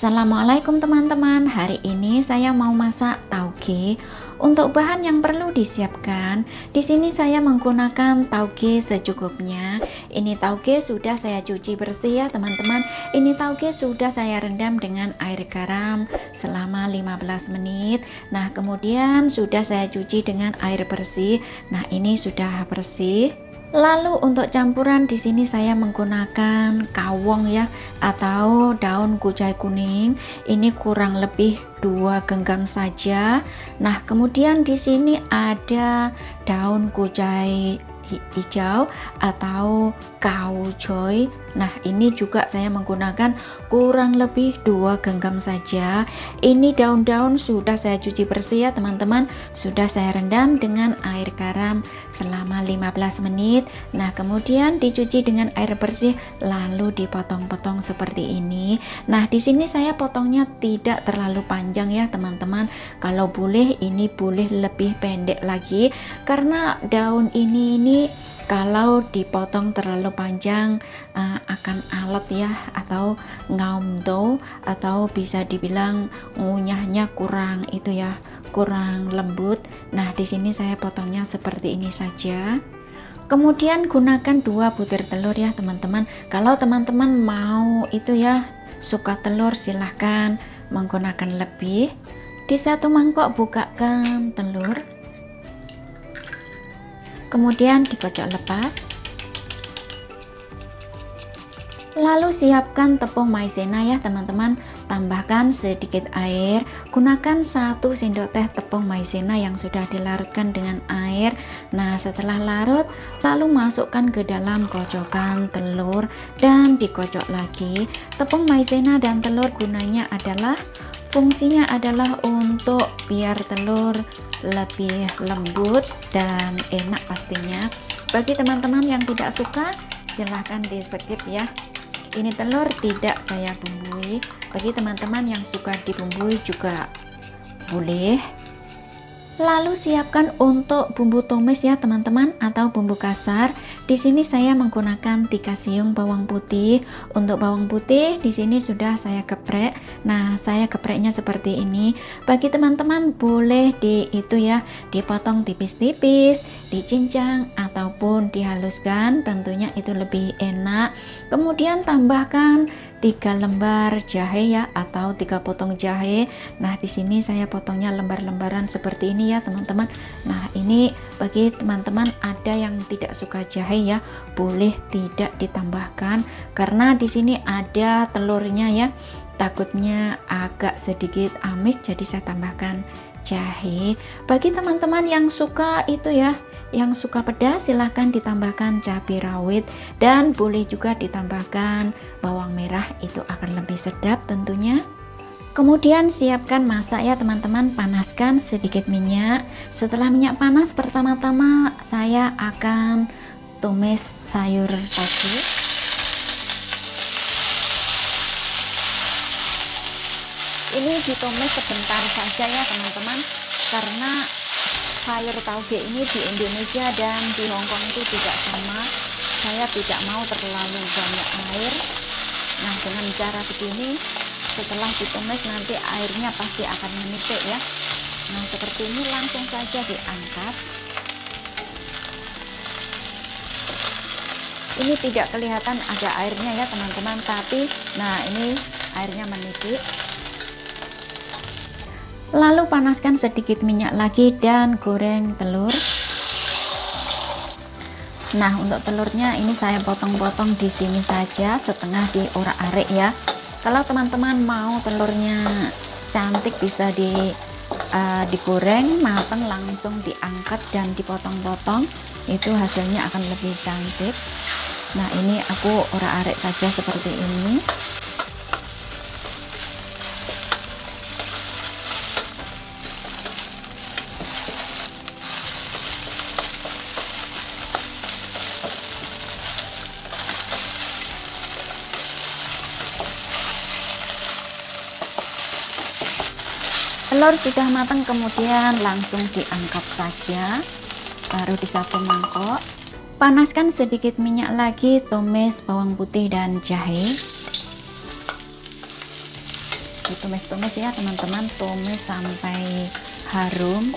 Assalamualaikum teman-teman. Hari ini saya mau masak tauge. Untuk bahan yang perlu disiapkan, di sini saya menggunakan tauge secukupnya. Ini tauge sudah saya cuci bersih ya teman-teman. Ini tauge sudah saya rendam dengan air garam selama 15 menit. Nah, kemudian sudah saya cuci dengan air bersih. Nah, ini sudah bersih. Lalu untuk campuran di sini saya menggunakan kawong ya, atau daun kucai kuning. Ini kurang lebih 2 genggam saja. Nah, kemudian di sini ada daun kucai hijau atau kaucoy. Nah, ini juga saya menggunakan kurang lebih 2 genggam saja. Ini daun-daun sudah saya cuci bersih ya teman-teman. Sudah saya rendam dengan air garam selama 15 menit. Nah, kemudian dicuci dengan air bersih lalu dipotong-potong seperti ini. Nah, di sini saya potongnya tidak terlalu panjang ya teman-teman. Kalau boleh ini boleh lebih pendek lagi karena daun ini kalau dipotong terlalu panjang akan alot ya, atau ngaumdo, atau bisa dibilang ngunyahnya kurang itu ya, kurang lembut. Nah, di sini saya potongnya seperti ini saja. Kemudian gunakan 2 butir telur ya teman-teman. Kalau teman-teman mau itu ya suka telur, silahkan menggunakan lebih. Di satu mangkok bukakan telur, kemudian dikocok lepas. Lalu siapkan tepung maizena ya teman-teman. Tambahkan sedikit air. Gunakan 1 sendok teh tepung maizena yang sudah dilarutkan dengan air. Nah, setelah larut lalu masukkan ke dalam kocokan telur dan dikocok lagi. Tepung maizena dan telur gunanya adalah, fungsinya adalah untuk biar telur lebih lembut dan enak pastinya. Bagi teman-teman yang tidak suka silahkan di skip ya. Ini telur tidak saya bumbui. Bagi teman-teman yang suka dibumbui juga boleh. Lalu siapkan untuk bumbu tumis ya teman-teman, atau bumbu kasar. Di sini saya menggunakan 3 siung bawang putih. Untuk bawang putih di sini sudah saya geprek. Nah, saya gepreknya seperti ini. Bagi teman-teman boleh dipotong tipis-tipis, dicincang ataupun dihaluskan, tentunya itu lebih enak. Kemudian tambahkan 3 lembar jahe ya, atau 3 potong jahe. Nah, di sini saya potongnya lembar-lembaran seperti ini ya teman-teman. Nah, ini bagi teman-teman ada yang tidak suka jahe ya, boleh tidak ditambahkan karena di sini ada telurnya ya. Takutnya agak sedikit amis, jadi saya tambahkan jahe. Bagi teman-teman yang suka itu ya, yang suka pedas, silahkan ditambahkan cabai rawit dan boleh juga ditambahkan bawang merah, itu akan lebih sedap tentunya. Kemudian siapkan masak ya teman-teman. Panaskan sedikit minyak. Setelah minyak panas, pertama-tama saya akan tumis sayur tauge. Ini ditumis sebentar saja ya teman-teman, karena sayur tauge ini di Indonesia dan di Hongkong itu tidak sama. Saya tidak mau terlalu banyak air. Nah, dengan cara begini setelah ditumis nanti airnya pasti akan menitik ya. Nah, seperti ini langsung saja diangkat. Ini tidak kelihatan ada airnya ya teman-teman, tapi nah ini airnya menitik. Lalu panaskan sedikit minyak lagi dan goreng telur. Nah, untuk telurnya ini saya potong-potong di sini saja, setengah diorak-arik ya. Kalau teman-teman mau telurnya cantik bisa digoreng matang langsung diangkat dan dipotong-potong, itu hasilnya akan lebih cantik. Nah, ini aku orak-arik saja seperti ini. Telur sudah matang, kemudian langsung diangkat saja, taruh di satu mangkok. Panaskan sedikit minyak lagi, tumis bawang putih dan jahe. ditumis-tumis ya teman-teman, tumis sampai harum.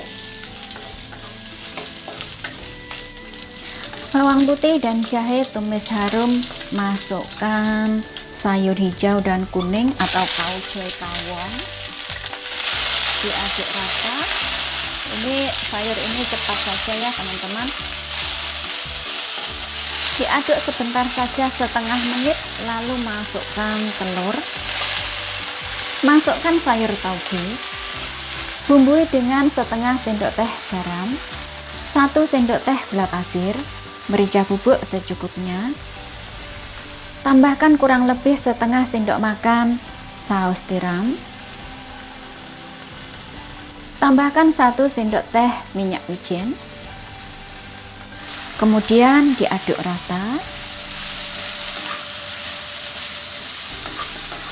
Bawang putih dan jahe tumis harum, masukkan sayur hijau dan kuning atau kaujoy kawon, diaduk rata. Ini sayur ini cepat saja ya teman-teman, diaduk sebentar saja, setengah menit, lalu masukkan telur, masukkan sayur tauge, bumbui dengan setengah sendok teh garam, 1 sendok teh gula pasir, merica bubuk secukupnya, tambahkan kurang lebih setengah sendok makan saus tiram, tambahkan 1 sendok teh minyak wijen, kemudian diaduk rata.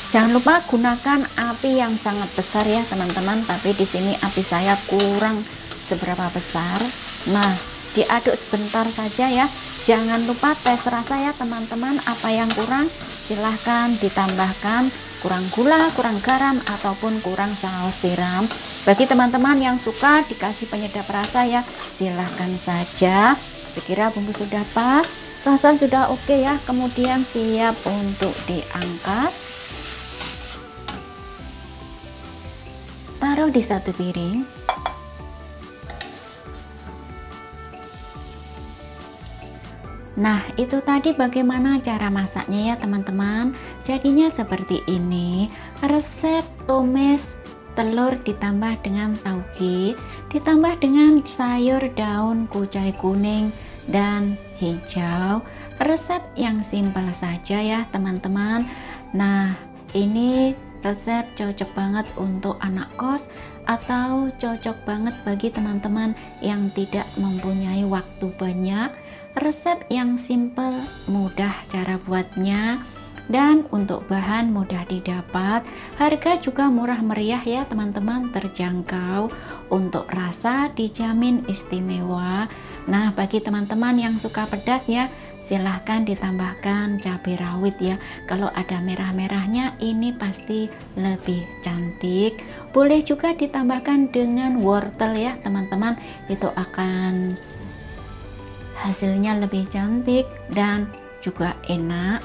Jangan lupa gunakan api yang sangat besar ya teman-teman, tapi di sini api saya kurang seberapa besar. Nah, diaduk sebentar saja ya, jangan lupa tes rasa ya teman-teman, apa yang kurang silahkan ditambahkan, kurang gula, kurang garam, ataupun kurang saus tiram. Bagi teman-teman yang suka dikasih penyedap rasa ya, silahkan saja. Sekira bumbu sudah pas, rasa sudah oke ya, kemudian siap untuk diangkat, taruh di satu piring. Nah, itu tadi bagaimana cara masaknya ya teman-teman. Jadinya seperti ini, resep tumis telur ditambah dengan tauge, ditambah dengan sayur daun kucai kuning dan hijau. Resep yang simpel saja ya teman-teman. Nah, ini resep cocok banget untuk anak kos atau cocok banget bagi teman-teman yang tidak mempunyai waktu banyak. Resep yang simple, mudah cara buatnya, dan untuk bahan mudah didapat. Harga juga murah meriah ya teman-teman, terjangkau. Untuk rasa dijamin istimewa. Nah, bagi teman-teman yang suka pedas ya, silahkan ditambahkan cabai rawit ya. Kalau ada merah-merahnya ini pasti lebih cantik. Boleh juga ditambahkan dengan wortel ya teman-teman, itu akan hasilnya lebih cantik dan juga enak.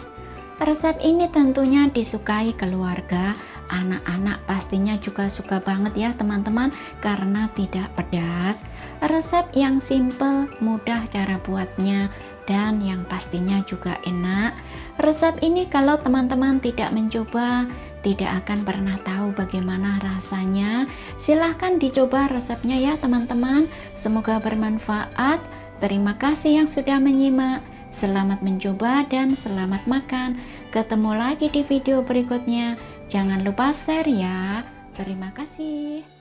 Resep ini tentunya disukai keluarga, anak-anak pastinya juga suka banget ya teman-teman, karena tidak pedas. Resep yang simple, mudah cara buatnya, dan yang pastinya juga enak. Resep ini kalau teman-teman tidak mencoba, tidak akan pernah tahu bagaimana rasanya. Silahkan dicoba resepnya ya teman-teman, semoga bermanfaat. Terima kasih yang sudah menyimak. Selamat mencoba dan selamat makan. Ketemu lagi di video berikutnya. Jangan lupa share ya. Terima kasih.